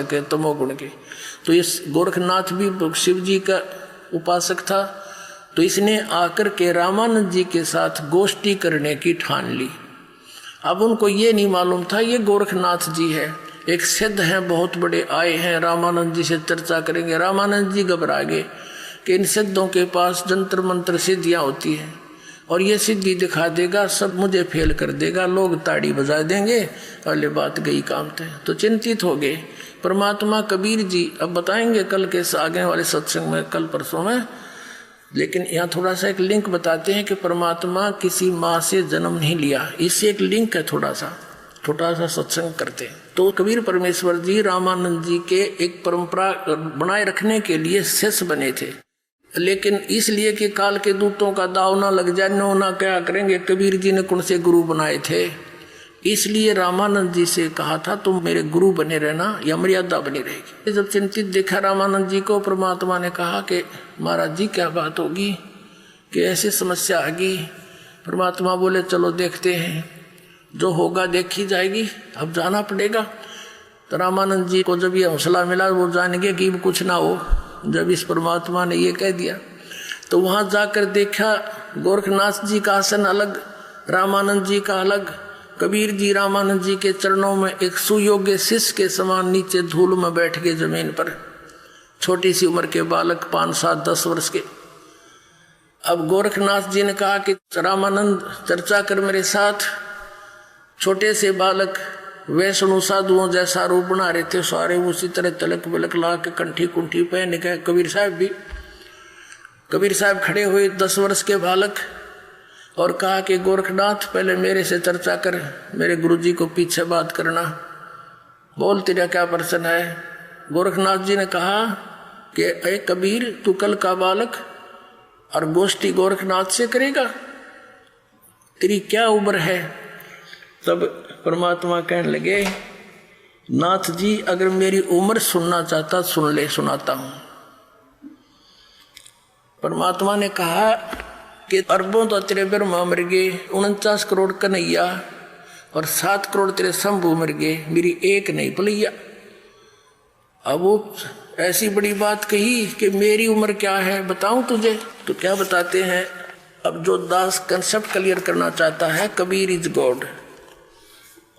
के तमोगुण के। तो इस गोरखनाथ भी शिव जी का उपासक था, तो इसने आकर के रामानंद जी के साथ गोष्ठी करने की ठान ली। अब उनको ये नहीं मालूम था ये गोरखनाथ जी है, एक सिद्ध हैं बहुत बड़े आए हैं, रामानंद जी से चर्चा करेंगे। रामानंद जी घबरा गए कि इन सिद्धों के पास जंतर मंत्र सिद्धियाँ होती हैं और ये सिद्धि दिखा देगा, सब मुझे फेल कर देगा, लोग ताड़ी बजा देंगे, अगले बात गई काम थे। तो चिंतित हो गए। परमात्मा कबीर जी अब बताएंगे कल के आगे वाले सत्संग में, कल परसों में, लेकिन यहाँ थोड़ा सा एक लिंक बताते हैं कि परमात्मा किसी माँ से जन्म नहीं लिया, इससे एक लिंक है, थोड़ा सा सत्संग करते हैं। तो कबीर परमेश्वर जी रामानंद जी के एक परंपरा बनाए रखने के लिए शिष्य बने थे, लेकिन इसलिए कि काल के दूतों का दाव ना लग जाए, नो ना क्या करेंगे, कबीर जी ने कौन से गुरु बनाए थे, इसलिए रामानंद जी से कहा था तुम मेरे गुरु बने रहना या मर्यादा बनी रहेगी। जब चिंतित देखा रामानंद जी को, परमात्मा ने कहा कि महाराज जी क्या बात होगी कि ऐसी समस्या आ गई। परमात्मा बोले चलो देखते हैं, जो होगा देखी जाएगी, अब जाना पड़ेगा। तो रामानंद जी को जब ये हौसला मिला, वो जान गए कि कुछ ना हो। जब इस परमात्मा ने ये कह दिया तो वहां जाकर देखा गोरखनाथ जी का आसन अलग, रामानंद जी का अलग। कबीर जी रामानंद जी के चरणों में एक सुयोग्य शिष्य के समान नीचे धूल में बैठ गए जमीन पर, छोटी सी उम्र के बालक 5, 7, 10 वर्ष के। अब गोरखनाथ जी ने कहा कि रामानंद चर्चा कर मेरे साथ। छोटे से बालक वैष्णु साधुओं जैसा रूप बना रहे थे, सारे उसी तरह तलक बलक ला के कंठी कुंठी पहन के। कबीर साहब खड़े हुए 10 वर्ष के बालक और कहा कि गोरखनाथ पहले मेरे से चर्चा कर, मेरे गुरुजी को पीछे बात करना, बोल तेरा क्या प्रश्न है। गोरखनाथ जी ने कहा कि अरे कबीर तू कल का बालक और गोष्ठी गोरखनाथ से करेगा, तेरी क्या उम्र है। तब परमात्मा कहने लगे नाथ जी अगर मेरी उम्र सुनना चाहता सुन ले, सुनाता हूं। परमात्मा ने कहा कि अरबों तो तेरे ब्रह्मा मर गए, 49 करोड़ कन्हैया और 7 करोड़ तेरे शंभू मर गए, मेरी एक नहीं भलैया। अब वो ऐसी बड़ी बात कही कि मेरी उम्र क्या है बताऊं तुझे। तो क्या बताते हैं, अब जो दास कंसेप्ट क्लियर करना चाहता है कबीर इज गॉड,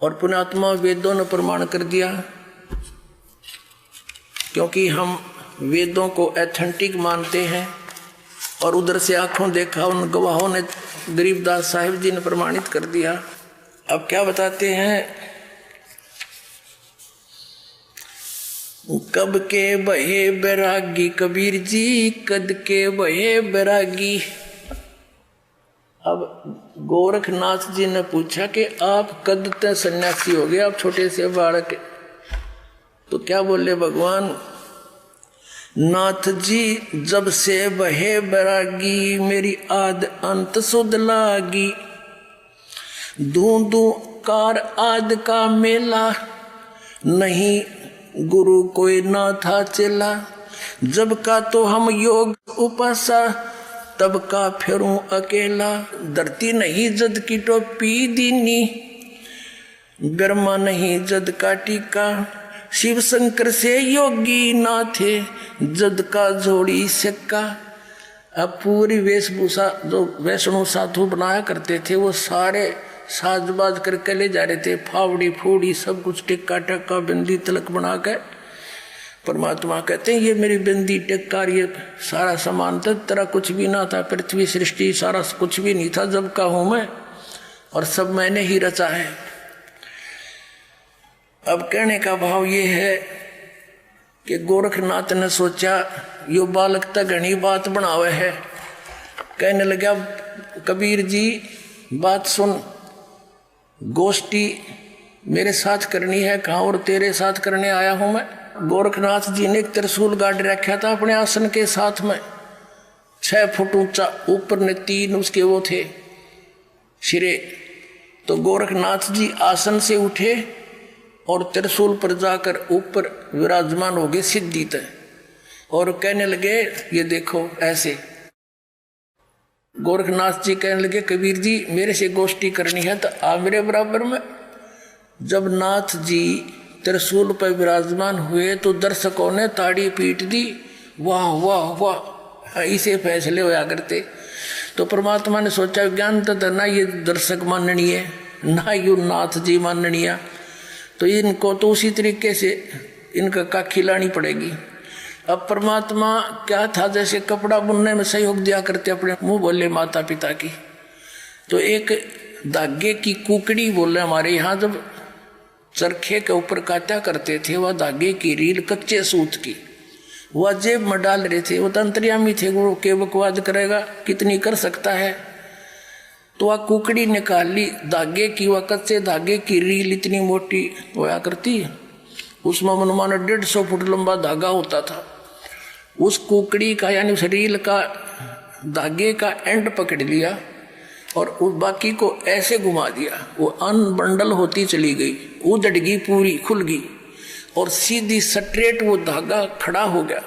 और पुण्यात्मा वेदों ने प्रमाण कर दिया, क्योंकि हम वेदों को एथेंटिक मानते हैं और उधर से आंखों देखा उन गवाहों ने, गरीबदास साहिब जी ने प्रमाणित कर दिया। अब क्या बताते हैं, कब के बहे बैरागी कबीर जी, कद के बहे बैरागी। अब गोरखनाथ जी ने पूछा कि आप कद तक सन्यासी हो गए, आप छोटे से बालक। तो क्या बोले भगवान, नाथ जी जब से बहे बैरागी, मेरी आद अंत सुध लागी। दूं कार आद का मेला, नहीं गुरु कोई ना था चेला। जब का तो हम योग उपासा, तब का फिरूं अकेला। धरती नहीं जद की टोपी दीनी, ब्रह्मा नहीं जद का टीका। शिव शंकर से योगी ना थे, जद का जोड़ी सिक्का। अब पूरी वेशभूषा जो वैष्णव साधु बनाया करते थे, वो सारे साजबाज करके ले जा रहे थे, फावड़ी फूड़ी सब कुछ, टिक्का टक्का बिंदी तिलक बना के। परमात्मा कहते हैं ये मेरी बिंदी टिक्का ये सारा सामान था, तेरा कुछ भी ना था, पृथ्वी सृष्टि सारा कुछ भी नहीं था, जब का हूं मैं और सब मैंने ही रचा है। अब कहने का भाव ये है कि गोरखनाथ ने सोचा यो बालक तक घनी बात बनावे है। कहने लगा कबीर जी बात सुन, गोष्ठी मेरे साथ करनी है, कहाँ और तेरे साथ करने आया हूं मैं। गोरखनाथ जी ने एक त्रिशूल गाड़ रखा था अपने आसन के साथ में, 6 फुट ऊंचा, ऊपर ने 3 उसके वो थे सिरे। तो गोरखनाथ जी आसन से उठे और त्रिशूल पर जाकर ऊपर विराजमान हो गए सिद्धि तक, और कहने लगे ये देखो ऐसे। गोरखनाथ जी कहने लगे कबीर जी मेरे से गोष्ठी करनी है तो आ मेरे बराबर में। जब नाथ जी त्रिशूल पर विराजमान हुए तो दर्शकों ने ताड़ी पीट दी, वाह वाह वाह, इसे फैसले होया करते। तो परमात्मा ने सोचा ज्ञान तो ना ये दर्शक माननीय ना यू नाथ जी माननीय, तो इनको तो उसी तरीके से इनका का खिलानी पड़ेगी। अब परमात्मा क्या था, जैसे कपड़ा बुनने में सहयोग दिया करते अपने मुंह बोले माता पिता की, तो एक धागे की कुकड़ी बोले हमारे यहाँ जब चरखे के ऊपर काटा करते थे, वह धागे की रील कच्चे सूत की वह जेब में डाल रहे थे। वो तो अंतर्यामी थे, वो के बकवाद करेगा, कितनी कर सकता है। तो वह कुकड़ी निकाल ली धागे की, वह कच्चे धागे की रील इतनी मोटी होया करती, उसमें मनमाना 150 फुट लंबा धागा होता था। उस कुकड़ी का यानी उस रील का धागे का एंड पकड़ लिया और उस बाकी को ऐसे घुमा दिया, वो अनबंडल होती चली गई, उजड़ गई, पूरी खुल गई और सीधी स्ट्रेट वो धागा खड़ा हो गया।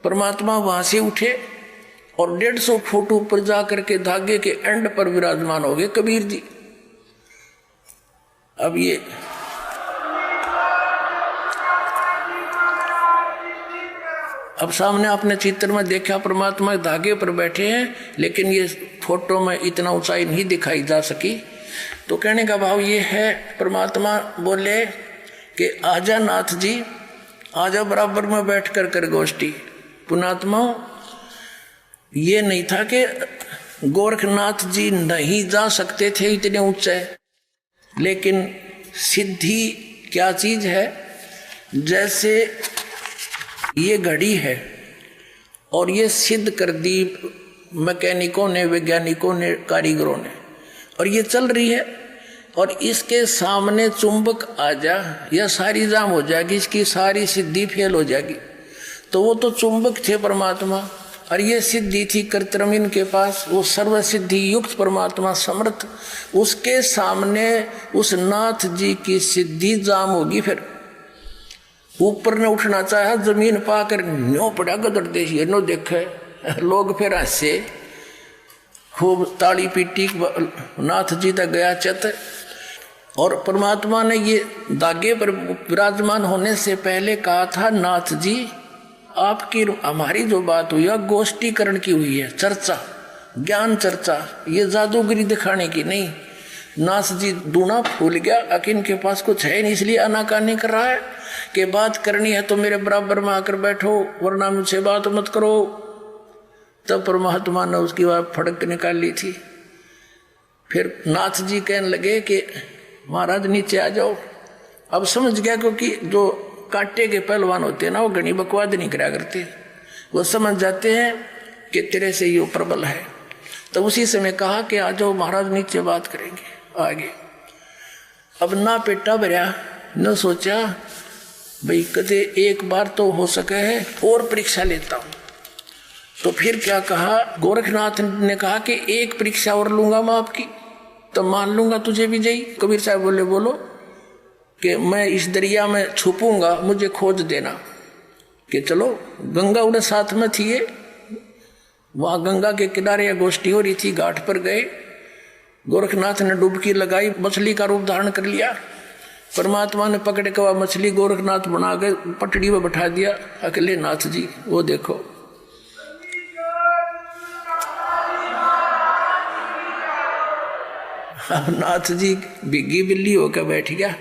परमात्मा वहां से उठे और 150 फुट ऊपर जाकर के धागे के एंड पर विराजमान हो गए कबीर जी। अब ये अब सामने आपने चित्र में देखा परमात्मा धागे पर बैठे हैं, लेकिन ये फोटो में इतना ऊंचाई नहीं दिखाई जा सकी। तो कहने का भाव ये है, परमात्मा बोले कि आजा नाथ जी, आजा बराबर में बैठ कर गोष्ठी। पुणात्मा ये नहीं था कि गोरखनाथ जी नहीं जा सकते थे इतने ऊंचे, लेकिन सिद्धि क्या चीज है। जैसे ये घड़ी है और ये सिद्ध कर दी मैकेनिकों ने, वैज्ञानिकों ने, कारीगरों ने, और ये चल रही है और इसके सामने चुंबक आ जा या सारी जाम हो जाएगी, इसकी सारी सिद्धि फेल हो जाएगी। तो वो तो चुंबक थे परमात्मा और ये सिद्धि थी कर्तव्य इनके पास, वो सर्व सिद्धि युक्त परमात्मा समर्थ, उसके सामने उस नाथ जी की सिद्धि जाम होगी। फिर ऊपर ने उठना चाहा, जमीन पाकर न्यो पड़ा गदड़ देशी नो देखे लोग, फिर हंसे, खूब ताली पीटी, नाथ जी तक गया चत। और परमात्मा ने ये धागे पर विराजमान होने से पहले कहा था, नाथ जी आपकी हमारी जो बात हुई है गोष्ठीकरण की हुई है, चर्चा, ज्ञान चर्चा, ये जादूगरी दिखाने की नहीं। नाथ जी दूना फूल गया, अकिन के पास कुछ है नहीं, इसलिए आनाकानी कर रहा है कि बात करनी है तो मेरे बराबर में आकर बैठो, वरना मुझसे बात मत करो। तब परमात्मा ने उसकी बात फड़क निकाल ली थी। फिर नाथ जी कहने लगे कि महाराज नीचे आ जाओ। अब समझ गया, क्योंकि जो कांटे के पहलवान होते हैं ना, वो घनी बकवाद नहीं करा करते, वो समझ जाते हैं कि तेरे से ये प्रबल है। तो उसी समय कहा कि आ जाओ महाराज, नीचे बात करेंगे आगे। अब ना पेटा भरा, न सोचा भाई कदे एक बार तो हो सके है और परीक्षा लेता हूं। तो फिर क्या कहा, गोरखनाथ ने कहा कि एक परीक्षा और लूंगा मैं आपकी, तो मान लूंगा तुझे विजयी। कबीर साहब बोले बोलो कि मैं इस दरिया में छुपूंगा, मुझे खोज देना। कि चलो, गंगा उड़े साथ में थी, वहां गंगा के किनारे गोष्ठी हो रही थी, घाट पर गए, गोरखनाथ ने डुबकी लगाई, मछली का रूप धारण कर लिया। परमात्मा ने पकड़ के वह मछली गोरखनाथ बना के पटड़ी में बैठा दिया, अकेले नाथ जी। वो देखो अब नाथ जी बिग्गी बिल्ली होकर बैठ गया।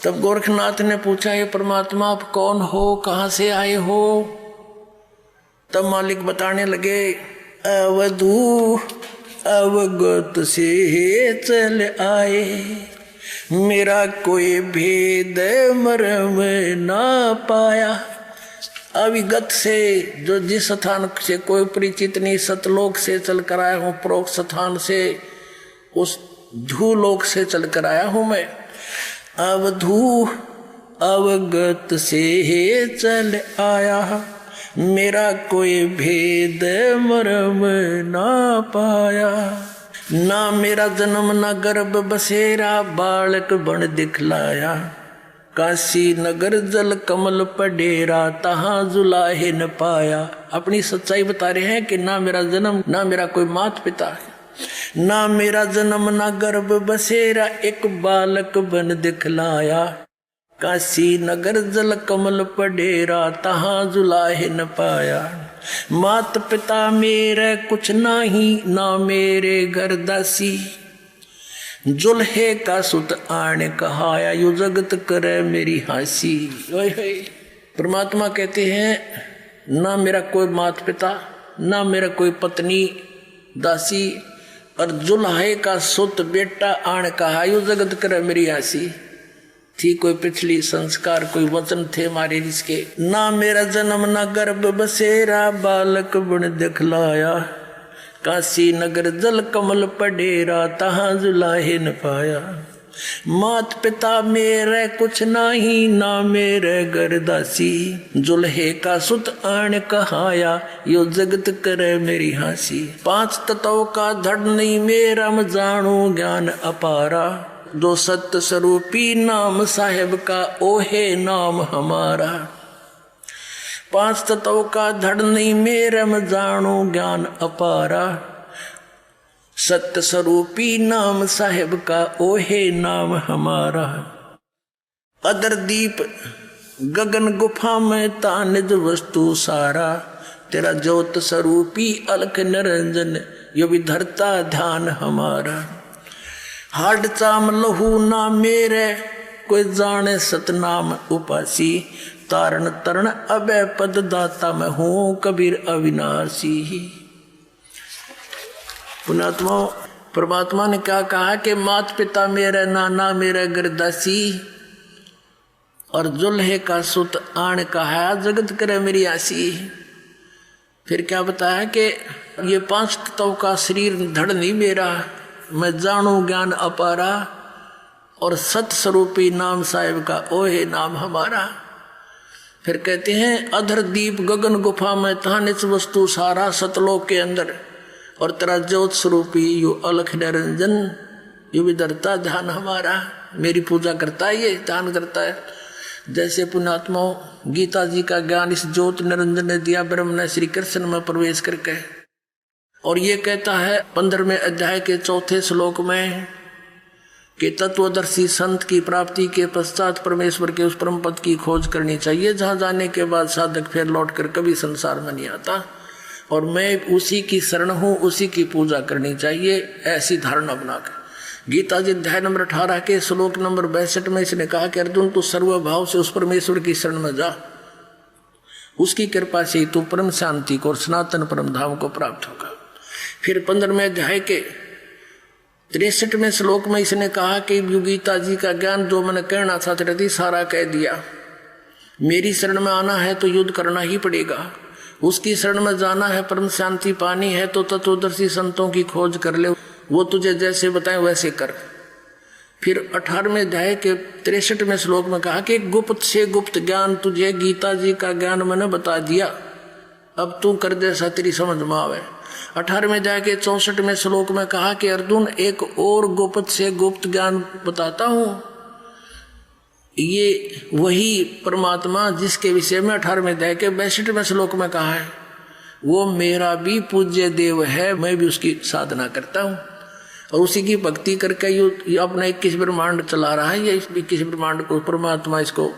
तब गोरखनाथ ने पूछा, ये परमात्मा आप कौन हो, कहां से आए हो? तब मालिक बताने लगे, अवधू अवगत से चल आए, मेरा कोई भेद मरम ना पाया। अविगत से, जो जिस स्थान से कोई परिचित नहीं, सतलोक से चल कर आया हूँ, प्रोक्त स्थान से, उस धूलोक से चल कर आया हूँ मैं। अवधू अवगत से चल आया, मेरा कोई भेद मरम ना पाया। ना मेरा जन्म ना गर्भ बसेरा, बालक बन दिखलाया, काशी नगर जल कमल पडेरा, तहां जुलाहे न पाया। अपनी सच्चाई बता रहे हैं कि ना मेरा जन्म, ना मेरा कोई माता पिता है, ना मेरा जन्म ना गर्भ बसेरा, एक बालक बन दिखलाया। काशी नगर जल कमल पडेरा तहाँ जुलाहे न पाया। मात पिता मेरे कुछ नाही ना मेरे घर दासी। जुल्हे का सुत आने कहाया यु जगत करे मेरी हासी। परमात्मा कहते हैं ना मेरा कोई माता पिता ना मेरा कोई पत्नी दासी और जुल्हे का सुत बेटा आने कहा यु जगत करे मेरी हासी। थी कोई पिछली संस्कार कोई वचन थे हमारे जिसके ना मेरा जन्म ना गर्भ बसेरा बालक बन दिखलाया। काशी नगर जल कमल पडेरा तहाँ जुलाहे न पाया। मात पिता मेरे कुछ नाही ना मेरे घर दासी। जुल्हे का सुत आन कहाया यो जगत करे मेरी हासी। पांच तत्वों का धड़ नहीं मेरा म जानो ज्ञान अपारा। जो सत्य स्वरूपी नाम साहेब का ओहे नाम हमारा। पांच तत्वों का धड़ नहीं मेरे में जानो ज्ञान अपारा। सत्य स्वरूपी नाम साहेब का ओहे नाम हमारा। अदर दीप गगन गुफा में तानिज वस्तु सारा। तेरा ज्योत स्वरूपी अलख निरंजन यो भी धरता ध्यान हमारा। हाड चाम लहू ना मेरे कोई जाने सतनाम उपासी। तारण तरण अभय पद दाता मैं हूँ कबीर अविनाशी। पुणात्मा परमात्मा ने क्या कहा कि मात पिता मेरे नाना मेरे गर्दासी और जुल्हे का सुत आन कहा जगत करे मेरी आसी। फिर क्या बताया कि ये पांच तत्वों का शरीर धड़ नहीं मेरा मैं जानू ज्ञान अपारा। और सत स्वरूपी नाम साहिब का ओहे नाम हमारा। फिर कहते हैं अधर दीप गगन गुफा में तानिच वस्तु सारा। सतलोक के अंदर और तेरा ज्योत स्वरूपी यू अलख निरंजन यू विदरता ध्यान हमारा। मेरी पूजा करता है ये ध्यान करता है। जैसे पुण्यात्माओं गीता जी का ज्ञान इस ज्योत निरंजन ने दिया ब्रह्म ने श्री कृष्ण में प्रवेश करके। और ये कहता है 15वें अध्याय के 4थे श्लोक में कि तत्वदर्शी संत की प्राप्ति के पश्चात परमेश्वर के उस परम पद की खोज करनी चाहिए जहाँ जाने के बाद साधक फिर लौटकर कभी संसार में नहीं आता। और मैं उसी की शरण हूँ उसी की पूजा करनी चाहिए ऐसी धारणा बनाकर। गीता जी अध्याय नंबर 18 के श्लोक नंबर 62 में इसने कहा कि अर्जुन तू सर्वभाव से उस परमेश्वर की शरण में जा। उसकी कृपा से तू परम शांति को और सनातन परम धाम को प्राप्त होगा। फिर 15वें अध्याय के 63वें श्लोक में इसने कहा कि गीता जी का ज्ञान जो मैंने कहना था तेरे सारा कह दिया। मेरी शरण में आना है तो युद्ध करना ही पड़ेगा। उसकी शरण में जाना है परम शांति पानी है तो तत्वदर्शी संतों की खोज कर ले। वो तुझे जैसे बताए वैसे कर। फिर 18वें अध्याय के 63वें श्लोक में कहा कि गुप्त से गुप्त ज्ञान तुझे गीता जी का ज्ञान मैंने बता दिया। अब तू कर जैसा तेरी समझ में आवे। 18वें अध्याय के 64वें श्लोक में कहा कि अर्जुन एक और गुप्त से गुप्त ज्ञान बताता हूँ। ये वही परमात्मा जिसके विषय में 18वें अध्याय के 62वें श्लोक में कहा है वो मेरा भी पूज्य देव है मैं भी उसकी साधना करता हूँ। और उसी की भक्ति करके ये अपना 21 ब्रह्मांड चला रहा है। ये 21 ब्रह्मांड को परमात्मा इसको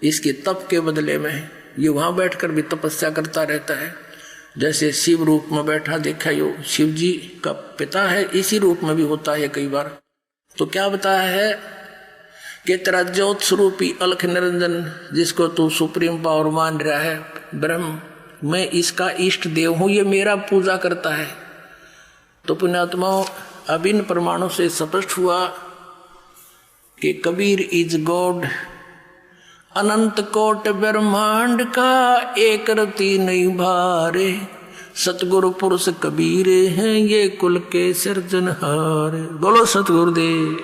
इसके तप के बदले में ये वहाँ बैठकर भी तपस्या करता रहता है। जैसे शिव रूप में बैठा देखा यो शिव जी का पिता है इसी रूप में भी होता है कई बार। तो क्या बताया है कि तेरा ज्योत स्वरूपी अलख निरंजन जिसको तू सुप्रीम पावर मान रहा है ब्रह्म मैं इसका इष्ट देव हूँ ये मेरा पूजा करता है। तो पुण्यात्माओं अब इन प्रमाणों से स्पष्ट हुआ कि कबीर इज गॉड। अनंत कोट ब्रह्मांड का एक रति नहीं भारे। सतगुरु पुरुष कबीर हैं ये कुल के सृजनहार। बोलो सतगुरुदेव।